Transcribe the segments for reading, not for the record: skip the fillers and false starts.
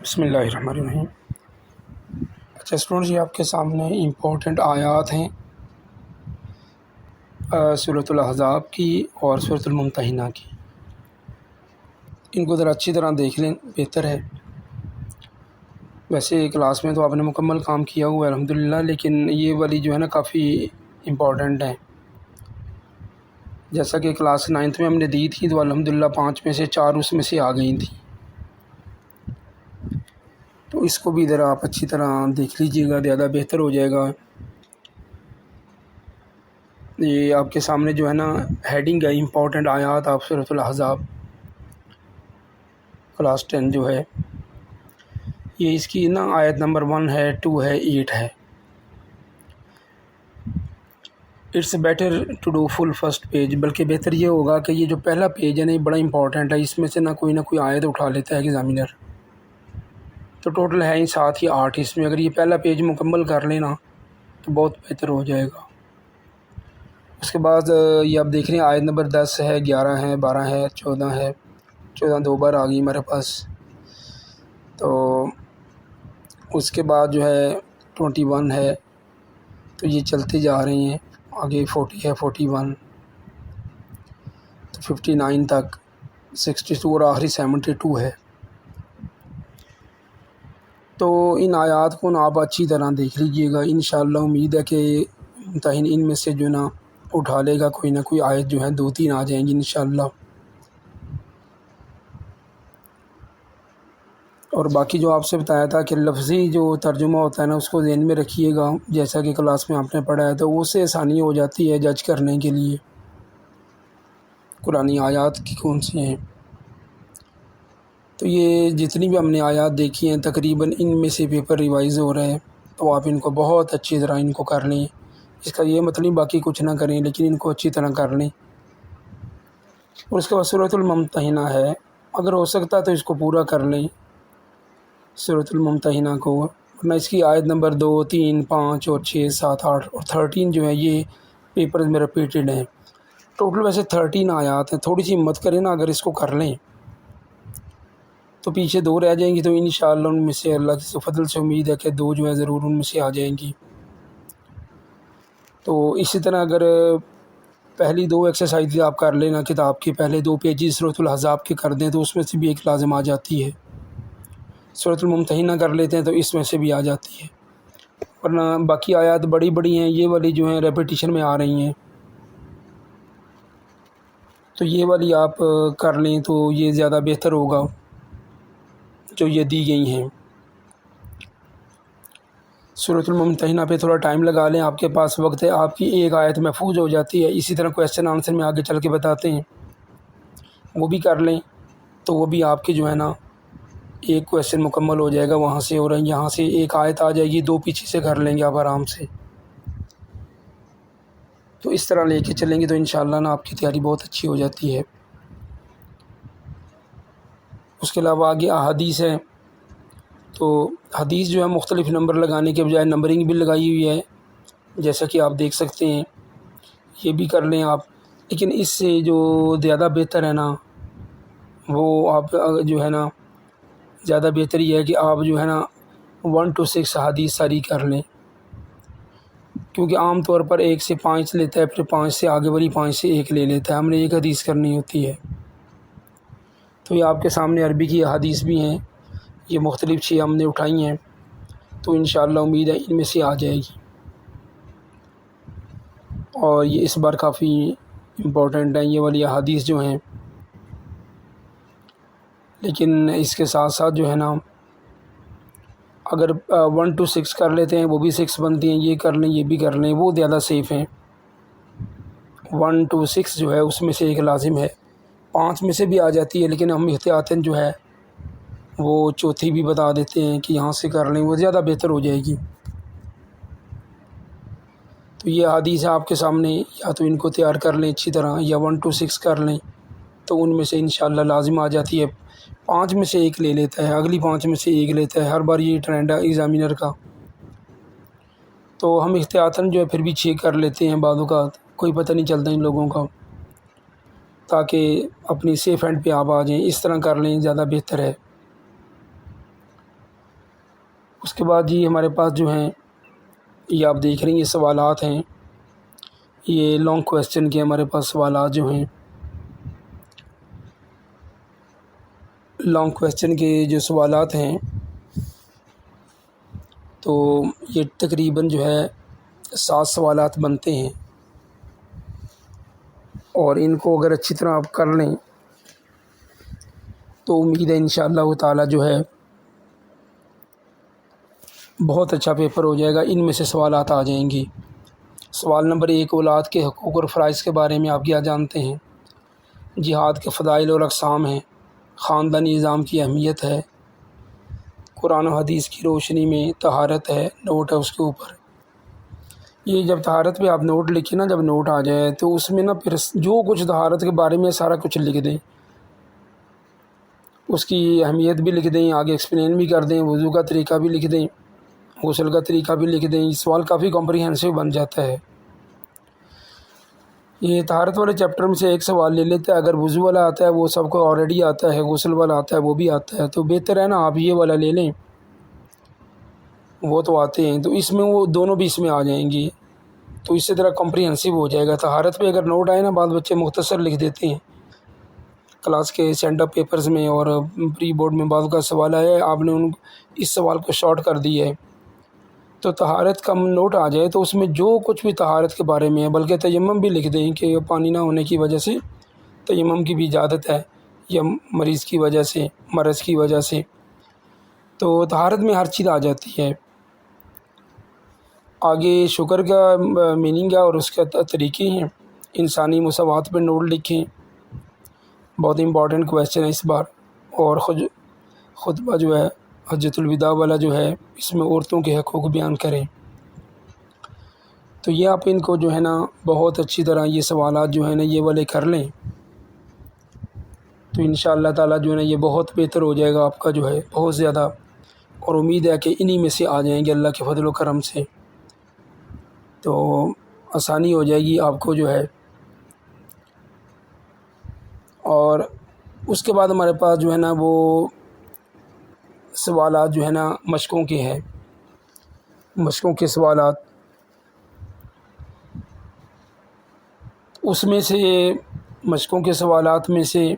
بسم اللہ الرحمن الرحیم۔ اچھا اسٹوڈنٹس، یہ آپ کے سامنے امپورٹنٹ آیات ہیں سورۃ الاحزاب کی اور سورۃ الممتحنہ کی۔ ان کو ذرا اچھی طرح دیکھ لیں، بہتر ہے۔ ویسے کلاس میں تو آپ نے مکمل کام کیا ہوا ہے الحمدللہ، لیکن یہ والی جو ہے نا کافی امپورٹنٹ ہے۔ جیسا کہ کلاس 9 میں ہم نے دی تھی تو الحمدللہ 5 میں سے 4 اس میں سے آ گئی تھیں، تو اس کو بھی ذرا آپ اچھی طرح دیکھ لیجئے گا، زیادہ بہتر ہو جائے گا۔ یہ آپ کے سامنے جو ہے نا ہیڈنگ ہے امپورٹنٹ آیات آپ سورۃ الاحزاب کلاس 10 جو ہے، یہ اس کی نا آیت نمبر 1 ہے، 2 ہے، 8 ہے۔ It's better to do full first page, بلکہ بہتر یہ ہوگا کہ یہ جو پہلا پیج ہے نا یہ بڑا امپورٹنٹ ہے، اس میں سے نہ کوئی آیت اٹھا لیتا ہے ایگزامینر۔ تو ٹوٹل ہے 7 یا 8 اس میں، اگر یہ پہلا پیج مکمل کر لینا تو بہت بہتر ہو جائے گا۔ اس کے بعد یہ آپ دیکھ رہے ہیں آیت نمبر 10 ہے، 11 ہے، 12 ہے، 14 ہے، 14 2 بار آ گئی ہمارے پاس۔ تو اس کے بعد جو ہے 21 ہے، تو یہ چلتے جا رہے ہیں آگے، 40 ہے، 41 تو 59 تک، 62 اور آخری 72 ہے۔ تو ان آیات کو نا آپ اچھی طرح دیکھ لیجئے گا، انشاءاللہ امید ہے کہ ممتحن ان میں سے جو نا اٹھا لے گا، کوئی نہ کوئی آیت جو ہے 2-3 آ جائیں گی انشاءاللہ۔ اور باقی جو آپ سے بتایا تھا کہ لفظی جو ترجمہ ہوتا ہے نا اس کو ذہن میں رکھیے گا، جیسا کہ کلاس میں آپ نے پڑھا ہے، تو اس سے آسانی ہو جاتی ہے جج کرنے کے لیے قرآنی آیات کی کون سی ہیں۔ تو یہ جتنی بھی ہم نے آیات دیکھی ہیں تقریباً ان میں سے پیپر ریوائز ہو رہا ہے، تو آپ ان کو بہت اچھی طرح ان کو کر لیں۔ اس کا یہ مطلب باقی کچھ نہ کریں، لیکن ان کو اچھی طرح کر لیں۔ اور اس کے بعد سورۃ الممتحنہ ہے، اگر ہو سکتا ہے تو اس کو پورا کر لیں سورۃ الممتحنہ کو، ورنہ اس کی آیت نمبر 2، 3، 5 اور 6، 7، 8 اور 13 جو ہے یہ پیپر میں رپیٹڈ ہیں۔ ٹوٹل ویسے 13 آیات ہیں، تھوڑی سی ہمت کریں نا، اگر اس کو کر لیں تو پیچھے 2 رہ جائیں گی، تو انشاءاللہ ان میں سے اللہ کے فضل سے امید ہے کہ 2 جو ہے ضرور ان میں سے آ جائیں گی۔ تو اسی طرح اگر پہلی 2 ایکسرسائز آپ کر لینا، کتاب کے پہلے 2 پیجز سورۃ الاحزاب کے کر دیں تو اس میں سے بھی ایک لازم آ جاتی ہے۔ سورۃ الممتحنہ کر لیتے ہیں تو اس میں سے بھی آ جاتی ہے، ورنہ باقی آیات بڑی بڑی ہیں، یہ والی جو ہیں ریپیٹیشن میں آ رہی ہیں، تو یہ والی آپ کر لیں تو یہ زیادہ بہتر ہوگا جو یہ دی گئی ہیں۔ سورۃ الممتحنہ پہ تھوڑا ٹائم لگا لیں، آپ کے پاس وقت ہے، آپ کی ایک آیت محفوظ ہو جاتی ہے۔ اسی طرح کویسچن آنسر میں آگے چل کے بتاتے ہیں، وہ بھی کر لیں تو وہ بھی آپ کے جو ہے نا ایک کویسچن مکمل ہو جائے گا وہاں سے، اور یہاں سے ایک آیت آ جائے گی، 2 پیچھے سے کر لیں گے آپ آرام سے۔ تو اس طرح لے کے چلیں گے تو انشاءاللہ نا آپ کی تیاری بہت اچھی ہو جاتی ہے۔ اس کے علاوہ آگے احادیث ہے، تو حدیث جو ہے مختلف نمبر لگانے کے بجائے نمبرنگ بھی لگائی ہوئی ہے، جیسا کہ آپ دیکھ سکتے ہیں، یہ بھی کر لیں آپ۔ لیکن اس سے جو زیادہ بہتر ہے نا وہ آپ جو ہے نا زیادہ بہتر یہ ہے کہ آپ جو ہے نا 1 to 6 حدیث ساری کر لیں، کیونکہ عام طور پر 1 سے 5 لیتا ہے، پھر 5 سے آگے والی 5 سے 1 لے لیتا ہے، ہم نے ایک حدیث کرنی ہوتی ہے۔ تو یہ آپ کے سامنے عربی کی حدیث بھی ہیں، یہ مختلف 6 ہم نے اٹھائی ہیں، تو انشاءاللہ امید ہے ان میں سے آ جائے گی، اور یہ اس بار کافی امپورٹنٹ ہیں یہ والی حدیث جو ہیں۔ لیکن اس کے ساتھ ساتھ جو ہے نا اگر 1 to 6 کر لیتے ہیں وہ بھی 6 بنتی ہیں، یہ کر لیں یہ بھی کر لیں، وہ زیادہ سیف ہیں۔ 1 to 6 جو ہے اس میں سے ایک لازم ہے، 5 میں سے بھی آ جاتی ہے، لیکن ہم احتیاطاً جو ہے وہ چوتھی بھی بتا دیتے ہیں کہ یہاں سے کر لیں، وہ زیادہ بہتر ہو جائے گی۔ تو یہ حدیث ہے آپ کے سامنے، یا تو ان کو تیار کر لیں اچھی طرح، یا 1 to 6 کر لیں تو ان میں سے انشاءاللہ لازم آ جاتی ہے۔ 5 میں سے ایک لے لیتا ہے، اگلی 5 میں سے ایک لیتا ہے، ہر بار یہ ٹرینڈ ہے ایگزامینر کا۔ تو ہم احتیاطاً جو ہے پھر بھی 6 کر لیتے ہیں، بعض اوقات کوئی پتہ نہیں چلتا ان لوگوں کا، تاکہ اپنی سیف اینڈ پہ آپ آ جائیں۔ اس طرح کر لیں زیادہ بہتر ہے۔ اس کے بعد جی ہمارے پاس جو ہیں یہ آپ دیکھ رہی ہیں سوالات ہیں، یہ لانگ کویسچن کے ہمارے پاس سوالات جو ہیں، لانگ کویسچن کے جو سوالات ہیں تو یہ تقریباً جو ہے 7 سوالات بنتے ہیں، اور ان کو اگر اچھی طرح آپ کر لیں تو امید ہے انشاءاللہ تعالی جو ہے بہت اچھا پیپر ہو جائے گا۔ ان میں سے سوالات آ جائیں گی۔ سوال نمبر 1، اولاد کے حقوق اور فرائض کے بارے میں آپ کیا جانتے ہیں؟ جہاد کے فضائل اور اقسام ہیں، خاندانی نظام کی اہمیت ہے، قرآن و حدیث کی روشنی میں طہارت ہے، نوٹ ہے اس کے اوپر۔ یہ جب طہارت پہ آپ نوٹ لکھیں نا، جب نوٹ آ جائے تو اس میں نا پھر جو کچھ طہارت کے بارے میں سارا کچھ لکھ دیں، اس کی اہمیت بھی لکھ دیں، آگے ایکسپلین بھی کر دیں، وضو کا طریقہ بھی لکھ دیں، غسل کا طریقہ بھی لکھ دیں۔ یہ سوال کافی کمپریہنسو بن جاتا ہے۔ یہ طہارت والے چیپٹر میں سے ایک سوال لے لیتے ہیں، اگر وضو والا آتا ہے وہ سب کو آلریڈی آتا ہے، غسل والا آتا ہے وہ بھی آتا ہے، تو بہتر ہے نا آپ یہ والا لے لیں، وہ تو آتے ہیں، تو اس میں وہ دونوں بھی اس میں آ جائیں گی، تو اس سے ذرا کمپریہنسو ہو جائے گا۔ طہارت پہ اگر نوٹ آئے نا، بعض بچے مختصر لکھ دیتے ہیں کلاس کے سینڈ اپ پیپرز میں، اور پری بورڈ میں بعض کا سوال آیا ہے، آپ نے اس سوال کو شارٹ کر دیا ہے، تو طہارت کا نوٹ آ جائے تو اس میں جو کچھ بھی طہارت کے بارے میں ہے، بلکہ تیمم بھی لکھ دیں کہ پانی نہ ہونے کی وجہ سے تیمم کی بھی اجازت ہے، یا مریض کی وجہ سے، مرض کی وجہ سے، تو طہارت میں ہر چیز آ جاتی ہے۔ آگے شکر کا میننگ ہے اور اس کے طریقے ہیں، انسانی مساوات پہ نوٹ لکھیں، بہت امپورٹنٹ کویسچن ہے اس بار۔ اور خطبہ جو ہے حجۃ الوداع والا جو ہے، اس میں عورتوں کے حقوق بیان کریں، تو یہ آپ ان کو جو ہے نا بہت اچھی طرح یہ سوالات جو ہے نا یہ والے کر لیں، تو انشاءاللہ تعالیٰ جو ہے نا یہ بہت بہتر ہو جائے گا آپ کا جو ہے بہت زیادہ، اور امید ہے کہ انہی میں سے آ جائیں گے اللہ کے فضل و کرم سے، تو آسانی ہو جائے گی آپ کو جو ہے۔ اور اس کے بعد ہمارے پاس جو ہے نا وہ سوالات جو ہے نا مشقوں کے ہیں، مشقوں کے سوالات، اس میں سے مشقوں کے سوالات میں سے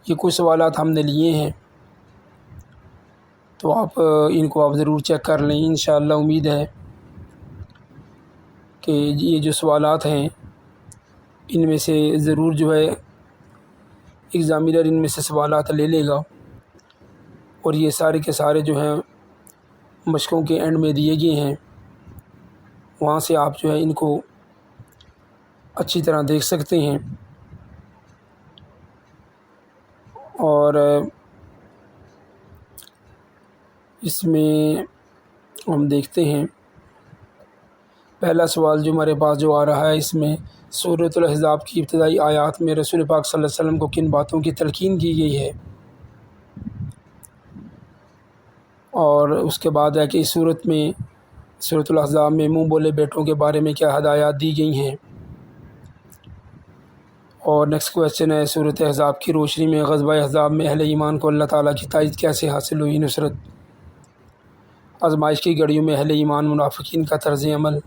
یہ کچھ سوالات ہم نے لیے ہیں، تو آپ ان کو آپ ضرور چیک کر لیں۔ انشاءاللہ امید ہے کہ یہ جو سوالات ہیں ان میں سے ضرور جو ہے ایگزامینر ان میں سے سوالات لے لے گا، اور یہ سارے کے سارے جو ہیں مشقوں کے اینڈ میں دیے گئے ہیں، وہاں سے آپ جو ہے ان کو اچھی طرح دیکھ سکتے ہیں۔ اور اس میں ہم دیکھتے ہیں پہلا سوال جو ہمارے پاس جو آ رہا ہے، اس میں سورۃ الاحزاب کی ابتدائی آیات میں رسول پاک صلی اللہ علیہ وسلم کو کن باتوں کی تلقین کی گئی ہے، اور اس کے بعد ہے کہ اس صورت میں سورۃ الاحزاب میں منہ بولے بیٹوں کے بارے میں کیا ہدایات دی گئی ہیں۔ اور نیکسٹ کویسچن ہے، سورۃ احزاب کی روشنی میں غزوہ احزاب میں اہل ایمان کو اللہ تعالیٰ کی تائید کیسے حاصل ہوئی؟ نصرت آزمائش کی گھڑیوں میں اہل ایمان منافقین کا طرز عمل،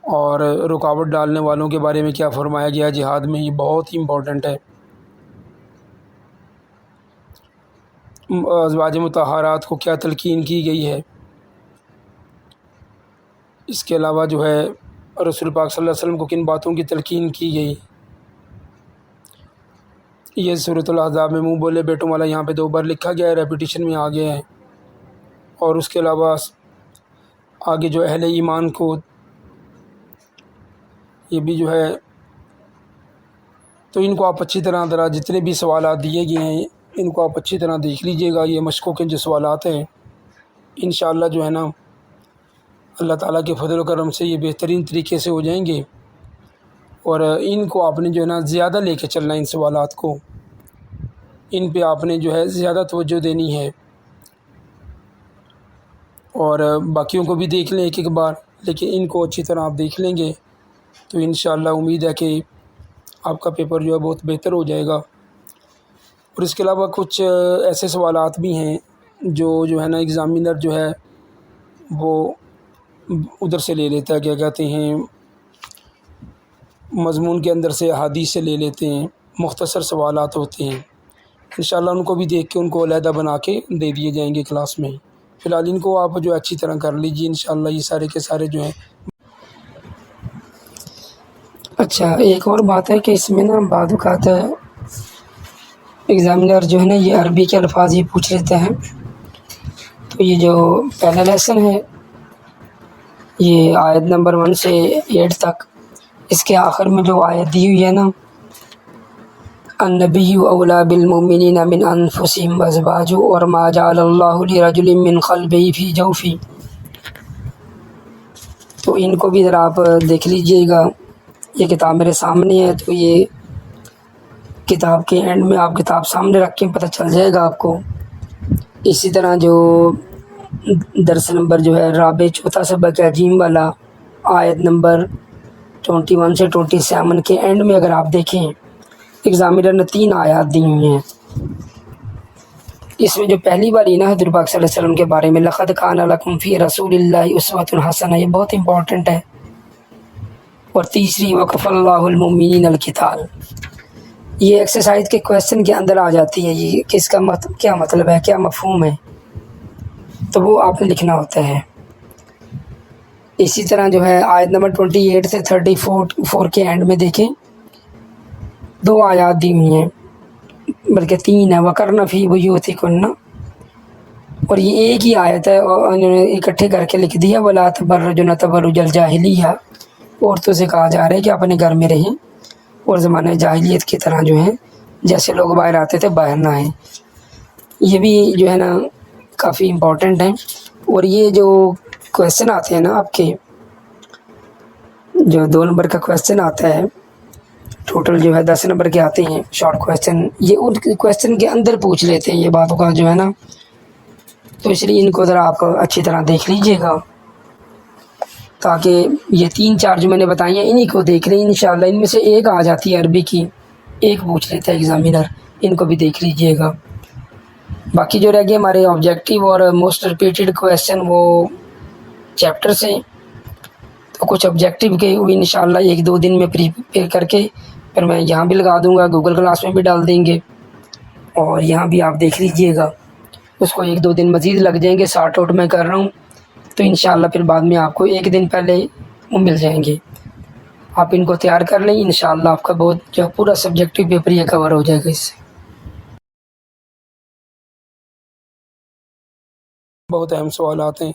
اور رکاوٹ ڈالنے والوں کے بارے میں کیا فرمایا گیا جہاد میں، یہ بہت ہی امپورٹنٹ ہے۔ ازواج مطہرات کو کیا تلقین کی گئی ہے۔ اس کے علاوہ جو ہے رسول پاک صلی اللہ علیہ وسلم کو کن باتوں کی تلقین کی گئی۔ یہ سورۃ الاحزاب میں منہ بولے بیٹوں والا یہاں پہ 2 بار لکھا گیا ہے، ریپیٹیشن میں آ گیا ہے، اور اس کے علاوہ آگے جو اہل ایمان کو یہ بھی جو ہے، تو ان کو آپ اچھی طرح ذرا جتنے بھی سوالات دیے گئے ہیں ان کو آپ اچھی طرح دیکھ لیجئے گا۔ یہ مشقوں کے جو سوالات ہیں انشاءاللہ جو ہے نا اللہ تعالیٰ کے فضل و کرم سے یہ بہترین طریقے سے ہو جائیں گے، اور ان کو آپ نے جو ہے نا زیادہ لے کے چلنا ہے، ان سوالات کو ان پہ آپ نے جو ہے زیادہ توجہ دینی ہے، اور باقیوں کو بھی دیکھ لیں ایک ایک بار، لیکن ان کو اچھی طرح آپ دیکھ لیں گے تو انشاءاللہ امید ہے کہ آپ کا پیپر جو ہے بہت بہتر ہو جائے گا۔ اور اس کے علاوہ کچھ ایسے سوالات بھی ہیں جو ہے نا ایگزامینر جو ہے وہ ادھر سے لے لیتا ہے، کیا کہتے ہیں، مضمون کے اندر سے احادیث سے لے لیتے ہیں، مختصر سوالات ہوتے ہیں، انشاءاللہ ان کو بھی دیکھ کے ان کو علیحدہ بنا کے دے دیے جائیں گے کلاس میں ہی۔ فی الحال ان کو آپ جو اچھی طرح کر لیجیے، انشاءاللہ یہ سارے کے سارے جو ہیں۔ اچھا، ایک اور بات ہے کہ اس میں نا بعض اوقات ایگزامینر جو ہے نا یہ عربی کے الفاظ ہی پوچھ لیتے ہیں، تو یہ جو پہلا لیسن ہے یہ آیت نمبر 1 سے 8 تک، اس کے آخر میں جو آیت دی ہوئی ہے نا، النبی اولیٰ بالمؤمنین من انفسہم وازواجہ اور ما جعل اللہ لرجل من قلبین فی جوفہ، تو ان کو بھی ذرا آپ دیکھ لیجئے گا۔ یہ کتاب میرے سامنے ہے، تو یہ کتاب کے اینڈ میں آپ کتاب سامنے رکھ کے پتہ چل جائے گا آپ کو۔ اسی طرح جو درس نمبر جو ہے رابع چوتھا سبق ہے جیم والا، آیت نمبر 21 سے 27 کے اینڈ میں اگر آپ دیکھیں، ایگزامینر نے 3 آیات دی ہوئی ہیں۔ اس میں جو پہلی والی نا حضور پاک صلی اللہ علیہ وسلم کے بارے میں، لقد کان لکم فی رسول اللہ اسوۃ حسنہ، یہ بہت امپورٹنٹ ہے۔ اور تیسری وکف اللہ المؤمنین القتال، یہ ایکسرسائز کے کویسچن کے اندر آ جاتی ہے، یہ کس کا کیا مطلب ہے، کیا مفہوم ہے، تو وہ آپ نے لکھنا ہوتا ہے۔ اسی طرح جو ہے آیت نمبر 28 سے 34 کے اینڈ میں دیکھیں، 2 آیات دی ہوئی ہیں، بلکہ 3 ہیں، وَقَرْنَ فِي بُيُوتِكُنَّ، اور یہ ایک ہی آیت ہے اور انہوں نے اکٹھے کر کے لکھ دیا، وَلَا تَبَرَّجْنَ تَبَرُّجَ الْجَاهِلِيَّةِ، عورتوں سے کہا جا رہا ہے کہ اپنے گھر میں رہیں اور زمانہ جاہلیت کی طرح جو ہے جیسے لوگ باہر آتے تھے باہر نہ آئیں۔ یہ بھی جو ہے نا کافی امپورٹنٹ ہیں۔ اور یہ جو کویسچن آتے ہیں نا آپ کے، جو 2 نمبر کا کویسچن آتا ہے، ٹوٹل جو ہے 10 نمبر کے آتے ہیں شارٹ کویسچن، یہ ان کویسچن کے اندر پوچھ لیتے ہیں یہ باتوں کا جو ہے نا، تو اس لیے ان کو ذرا آپ اچھی طرح دیکھ لیجئے گا، تاکہ یہ 3-4 جو میں نے بتائی ہیں انہی کو دیکھ لیں انشاءاللہ۔ ان میں سے ایک آ جاتی ہے عربی کی، ایک پوچھ لیتا ہے ایگزامینر، ان کو بھی دیکھ لیجئے گا۔ باقی جو رہ گئے ہمارے آبجیکٹیو اور موسٹ ریپیٹڈ کویسچن وہ چیپٹر سے، تو کچھ آبجیکٹیو کے ہوئی انشاءاللہ 1-2 دن میں پریپیئر کر کے پھر میں یہاں بھی لگا دوں گا، گوگل کلاس میں بھی ڈال دیں گے، اور یہاں بھی آپ دیکھ لیجئے گا۔ اس کو 1-2 دن مزید لگ جائیں گے، سارٹ آؤٹ میں کر رہا ہوں، تو انشاءاللہ پھر بعد میں آپ کو 1 دن پہلے وہ مل جائیں گے۔ آپ ان کو تیار کر لیں، انشاءاللہ آپ کا بہت جو پورا سبجیکٹیو پیپر یہ کور ہو جائے گا اس سے۔ بہت اہم سوالات ہیں۔